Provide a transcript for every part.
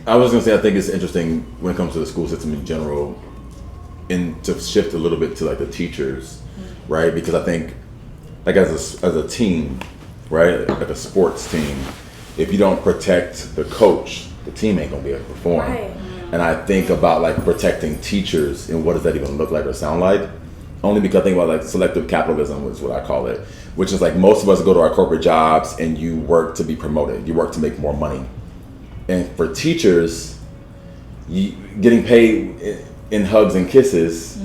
I was going to say, I think it's interesting when it comes to the school system in general, and to shift a little bit to like the teachers, right? Because I think, like as a team, right, like a sports team, if you don't protect the coach, the team ain't gonna be able to perform. Right. And I think about like protecting teachers, and what does that even look like or sound like? Only because I think about like selective capitalism is what I call it, which is like most of us go to our corporate jobs and you work to be promoted, you work to make more money. And for teachers, getting paid in hugs and kisses,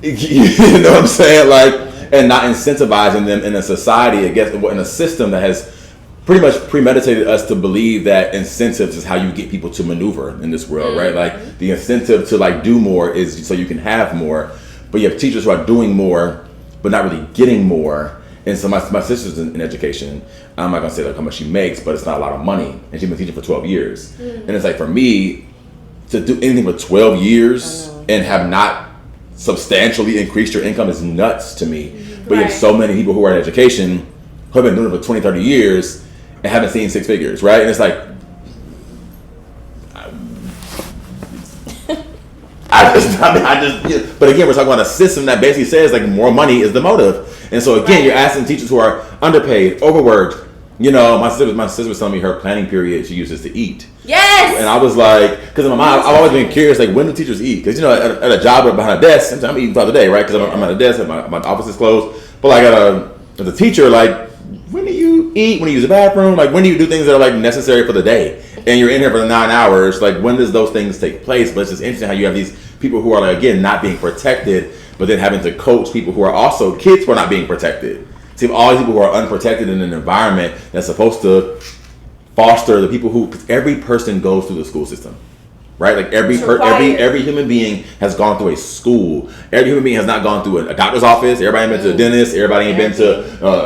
you know what I'm saying? Like, and not incentivizing them in a society, in a system that has pretty much premeditated us to believe that incentives is how you get people to maneuver in this world, right? Like the incentive to like do more is so you can have more, but you have teachers who are doing more, but not really getting more. And so my sister's in education. I'm not gonna say like how much she makes, but it's not a lot of money, and she's been teaching for 12 years. And it's like, for me to do anything for 12 years and have not substantially increased your income is nuts to me. But you have so many people who are in education who have been doing it for 20, 30 years and haven't seen six figures, right? And it's like, but again, we're talking about a system that basically says like more money is the motive. And so again, you're asking teachers who are underpaid, overworked. You know, my sister was telling me her planning period she uses to eat. Yes. And I was like, because in my mind, I've always been curious, like, when do teachers eat? Because, you know, at a job behind a desk, sometimes I'm eating throughout the day, right? Because I'm at a desk, my office is closed. But like as a teacher, like, when do you eat? When do you use the bathroom? Like, when do you do things that are like necessary for the day? And you're in here for the 9 hours. Like, when does those things take place? But it's just interesting how you have these people who are, like, again, not being protected, but then having to coach people who are also kids who are not being protected. So you have all these people who are unprotected in an environment that's supposed to foster the people who, because every person goes through the school system, right? Like every human being has gone through a school. Every human being has not gone through a doctor's office. Everybody ain't been to a dentist. Everybody ain't been to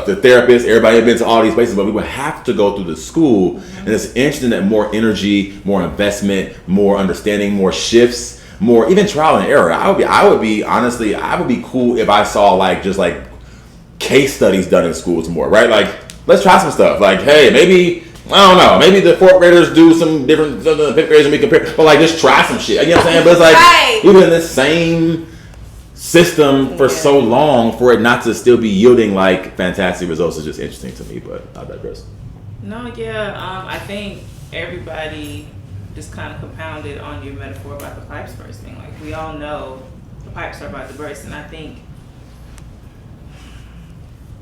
the therapist. Everybody ain't been to all these places, but we would have to go through the school. And it's interesting that more energy, more investment, more understanding, more shifts, more even trial and error. I would be cool if I saw like just like case studies done in schools more, right? Like, let's try some stuff. Like, hey, maybe, I don't know, maybe the fourth graders do some different, the fifth graders and we compare, but like, just try some shit. You know what I'm saying? But it's like, we've been in this same system for so long for it not to still be yielding like fantastic results is just interesting to me, but I digress. No, I think everybody just kind of compounded on your metaphor about the pipes bursting. Like, we all know the pipes are about to burst, and I think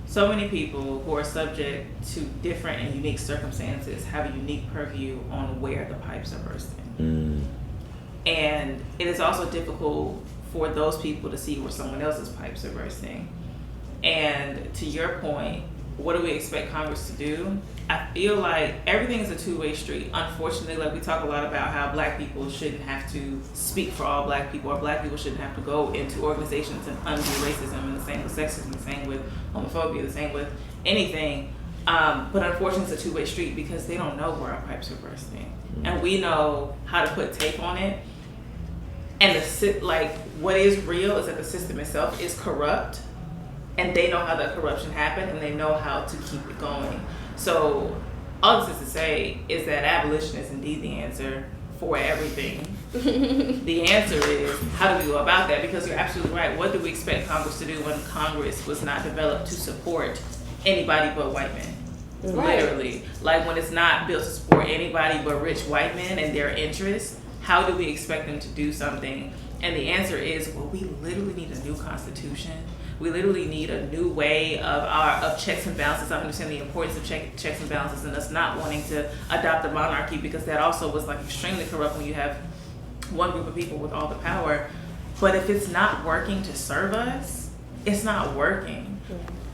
so many people who are subject to different and unique circumstances have a unique purview on where the pipes are bursting. And it is also difficult for those people to see where someone else's pipes are bursting. And to your point, what do we expect Congress to do? I feel like everything is a two-way street. Unfortunately, like we talk a lot about how black people shouldn't have to speak for all black people, or black people shouldn't have to go into organizations and undo racism, and the same with sexism, the same with homophobia, the same with anything. But unfortunately, it's a two-way street because they don't know where our pipes are bursting. And we know how to put tape on it. And what is real is that the system itself is corrupt, and they know how that corruption happened, and they know how to keep it going. So all this is to say is that abolition is indeed the answer for everything. The answer is, how do we go about that? Because you're absolutely right. What do we expect Congress to do when Congress was not developed to support anybody but white men? Right. Literally. Like, when it's not built to support anybody but rich white men and their interests, how do we expect them to do something? And the answer is, well, we literally need a new constitution. We literally need a new way of checks and balances. I understand the importance of checks and balances, and us not wanting to adopt a monarchy, because that also was like extremely corrupt when you have one group of people with all the power. But if it's not working to serve us, it's not working.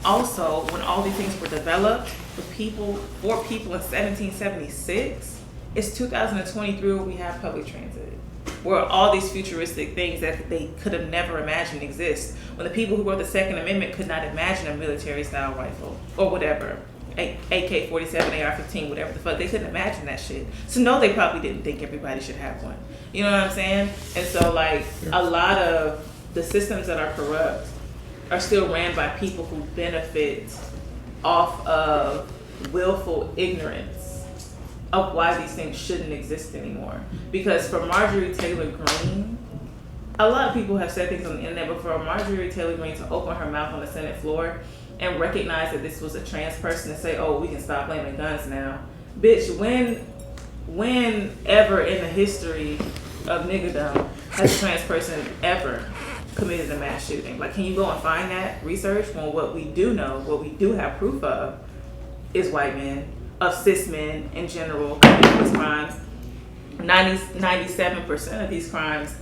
Also, when all these things were developed for people in 1776, it's 2023 where we have public transit, where all these futuristic things that they could have never imagined exist. When the people who wrote the Second Amendment could not imagine a military-style rifle or whatever, AK-47, AR-15, whatever the fuck, they couldn't imagine that shit. So no, they probably didn't think everybody should have one. You know what I'm saying? And so, like, a lot of the systems that are corrupt are still ran by people who benefit off of willful ignorance of why these things shouldn't exist anymore. Because for Marjorie Taylor Greene, a lot of people have said things on the internet, but for Marjorie Taylor Greene to open her mouth on the Senate floor and recognize that this was a trans person and say, oh, we can stop blaming guns now. Bitch, when ever in the history of niggerdom has a trans person ever committed a mass shooting? Like, can you go and find that research? Well, what we do know, what we do have proof of, is white men, of cis men in general, committing these crimes. 97% of these crimes.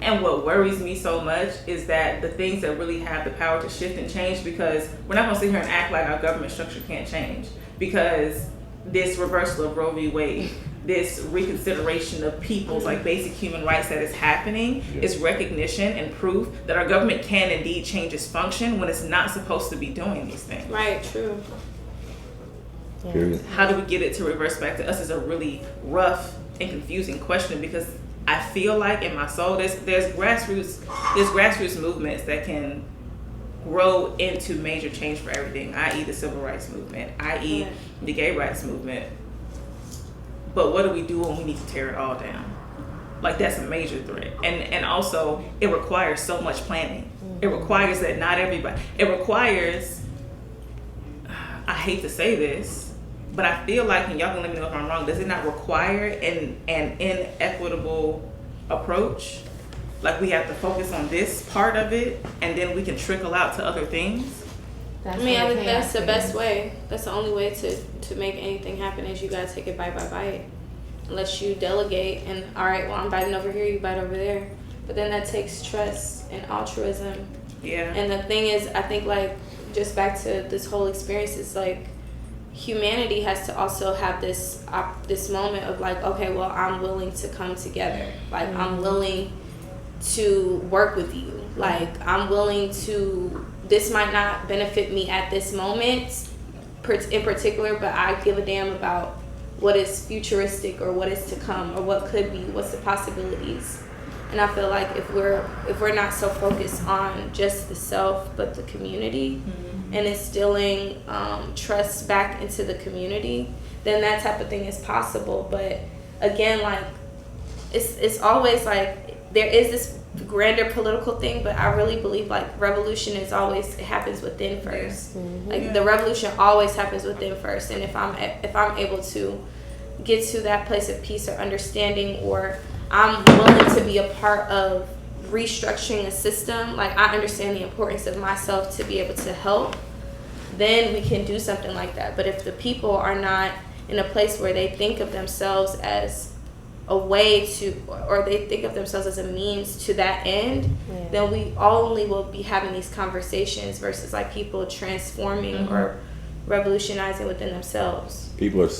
And what worries me so much is that the things that really have the power to shift and change, because we're not going to sit here and act like our government structure can't change, because this reversal of Roe v. Wade, this reconsideration of people's like basic human rights that is happening, is recognition and proof that our government can indeed change its function when it's not supposed to be doing these things. Right, true. Period. How do we get it to reverse back to us is a really rough and confusing question, because I feel like in my soul there's grassroots movements that can grow into major change for everything, i.e. the civil rights movement, i.e. the gay rights movement. But what do we do when we need to tear it all down? Like, that's a major threat. And also, it requires so much planning. It requires that not everybody, it requires, I hate to say this, but I feel like, and y'all can let me know if I'm wrong, does it not require an inequitable approach? Like, we have to focus on this part of it, and then we can trickle out to other things? I think that's the best way. That's the only way to make anything happen, is you gotta take it bite by bite. Unless you delegate and, all right, well, I'm biting over here, you bite over there. But then that takes trust and altruism. Yeah. And the thing is, I think, like, just back to this whole experience, is like, humanity has to also have this moment of like, okay, well, I'm willing to come together. Like, I'm willing to work with you. Like, I'm willing to, this might not benefit me at this moment in particular, but I give a damn about what is futuristic or what is to come or what could be, what's the possibilities. And I feel like if we're not so focused on just the self but the community, and instilling trust back into the community, then that type of thing is possible. But again, like, it's always like there is this grander political thing, but I really believe like revolution is always, it happens within first. Like the revolution always happens within first. And if I'm able to get to that place of peace or understanding, or I'm willing to be a part of restructuring a system, like I understand the importance of myself to be able to help, then we can do something like that. But if the people are not in a place where they think of themselves as a way to, or they think of themselves as a means to that end, then we only will be having these conversations versus like people transforming or revolutionizing within themselves. People are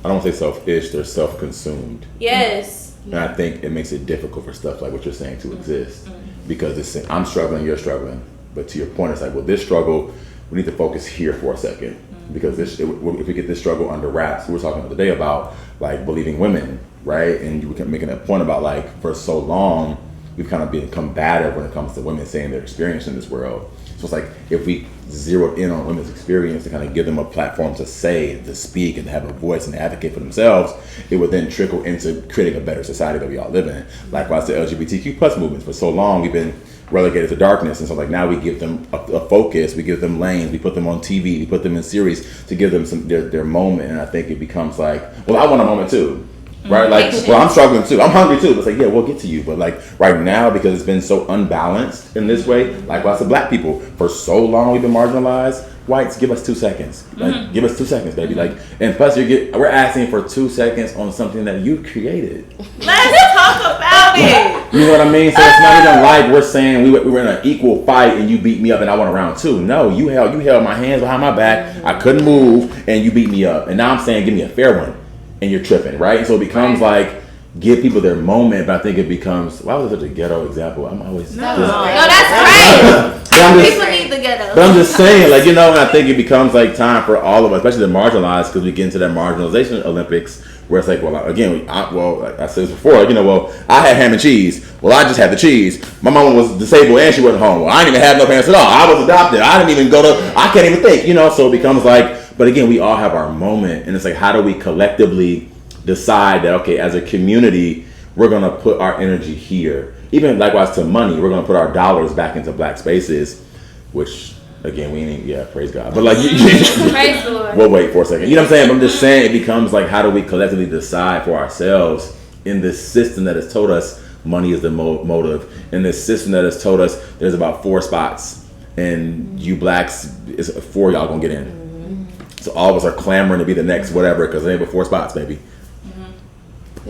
I don't want to say selfish, they're self-consumed. Yes. And I think it makes it difficult for stuff like what you're saying to exist. Because I'm struggling, you're struggling. But to your point, it's like, well, this struggle, we need to focus here for a second. Because if we get this struggle under wraps, we were talking the other day about like believing women, right? And you were making a point about like, for so long, we've kind of been combative when it comes to women saying their experience in this world. So it's like, if we zeroed in on women's experience to kind of give them a platform to say, to speak, and to have a voice and to advocate for themselves, it would then trickle into creating a better society that we all live in. Likewise, the LGBTQ plus movements. For so long, we've been relegated to darkness, and so like now we give them a focus, we give them lanes, we put them on TV, we put them in series to give them their moment. And I think it becomes like, well, I want a moment too. Right, like, well, I'm struggling too. I'm hungry too. It's like, yeah, we'll get to you. But like right now, because it's been so unbalanced in this way, likewise to black people, for so long we've been marginalized. Whites, give us 2 seconds. Like, give us 2 seconds, baby. Like, and plus we're asking for 2 seconds on something that you created. Let's talk about it. You know what I mean? So it's not even like we're saying we were in an equal fight and you beat me up and I won round 2. No, you held my hands behind my back. I couldn't move and you beat me up. And now I'm saying, give me a fair one. And you're tripping, right? And so it becomes like, give people their moment, but I think it becomes, why was it such a ghetto example? I'm always... No, that's great. People need the ghetto. But I'm just saying, like, you know, and I think it becomes like time for all of us, especially the marginalized, because we get into that marginalization Olympics, where it's like, well, again, like I said this before, like, you know, well, I had ham and cheese. Well, I just had the cheese. My mama was disabled and she wasn't home. Well, I didn't even have no parents at all. I was adopted. I didn't even I can't even think, you know, so it becomes like, But again, we all have our moment, and it's like, how do we collectively decide that, okay, as a community, we're going to put our energy here. Even likewise to money, we're going to put our dollars back into black spaces, which, again, we ain't, praise God. But like, praise the Lord. We'll wait for a second. You know what I'm saying? I'm just saying, it becomes like, how do we collectively decide for ourselves in this system that has told us money is the motive, in this system that has told us there's about 4 spots, and you blacks, is 4 y'all gonna get in. So all of us are clamoring to be the next whatever, because there ain't but 4 spots, baby.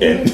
And